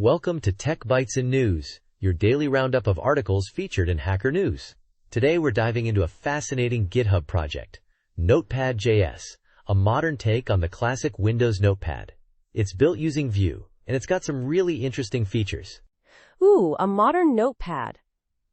Welcome to Tech Bytes and News, your daily roundup of articles featured in Hacker News. Today we're diving into a fascinating GitHub project, NotepadJs, a modern take on the classic Windows Notepad. It's built using Vue, and it's got some really interesting features. Ooh, a modern Notepad.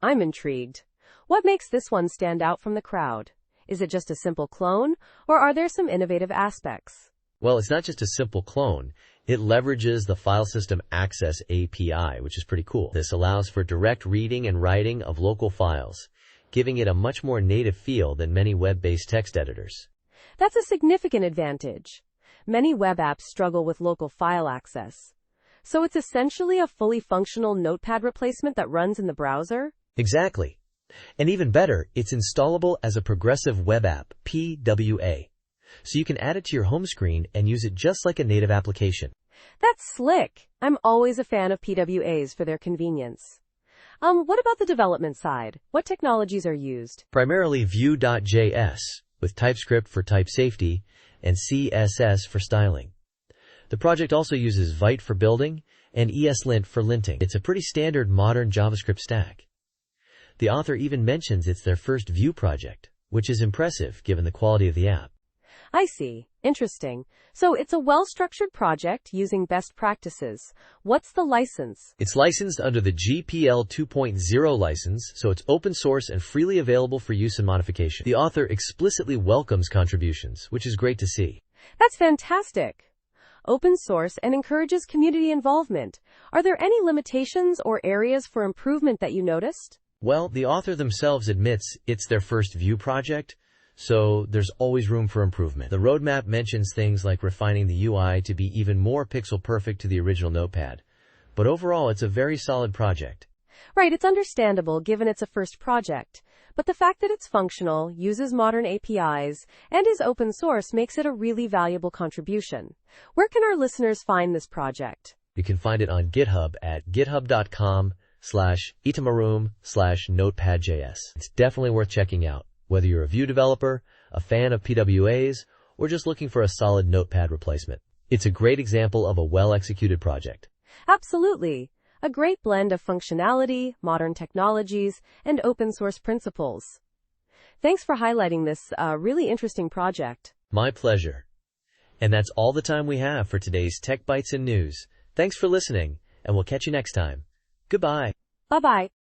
I'm intrigued. What makes this one stand out from the crowd? Is it just a simple clone, or are there some innovative aspects? Well, it's not just a simple clone. It leverages the File System Access API, which is pretty cool. This allows for direct reading and writing of local files, giving it a much more native feel than many web-based text editors. That's a significant advantage. Many web apps struggle with local file access. So it's essentially a fully functional Notepad replacement that runs in the browser? Exactly. And even better, it's installable as a progressive web app, PWA. So you can add it to your home screen and use it just like a native application. That's slick. I'm always a fan of PWAs for their convenience. What about the development side? What technologies are used? Primarily Vue.js, with TypeScript for type safety and CSS for styling. The project also uses Vite for building and ESLint for linting. It's a pretty standard modern JavaScript stack. The author even mentions it's their first Vue project, which is impressive given the quality of the app. I see. Interesting. So it's a well-structured project using best practices. What's the license? It's licensed under the GPL 2.0 license, so it's open source and freely available for use and modification. The author explicitly welcomes contributions, which is great to see. That's fantastic. Open source and encourages community involvement. Are there any limitations or areas for improvement that you noticed? Well, the author themselves admits it's their first Vue project, so there's always room for improvement. The roadmap mentions things like refining the UI to be even more pixel perfect to the original Notepad. But overall, it's a very solid project. Right, it's understandable given it's a first project. But the fact that it's functional, uses modern APIs, and is open source makes it a really valuable contribution. Where can our listeners find this project? You can find it on GitHub at github.com/itamaroom/notepadjs. It's definitely worth checking out, whether you're a Vue developer, a fan of PWAs, or just looking for a solid Notepad replacement. It's a great example of a well-executed project. Absolutely. A great blend of functionality, modern technologies, and open source principles. Thanks for highlighting this really interesting project. My pleasure. And that's all the time we have for today's Tech Bytes and News. Thanks for listening, and we'll catch you next time. Goodbye. Bye-bye.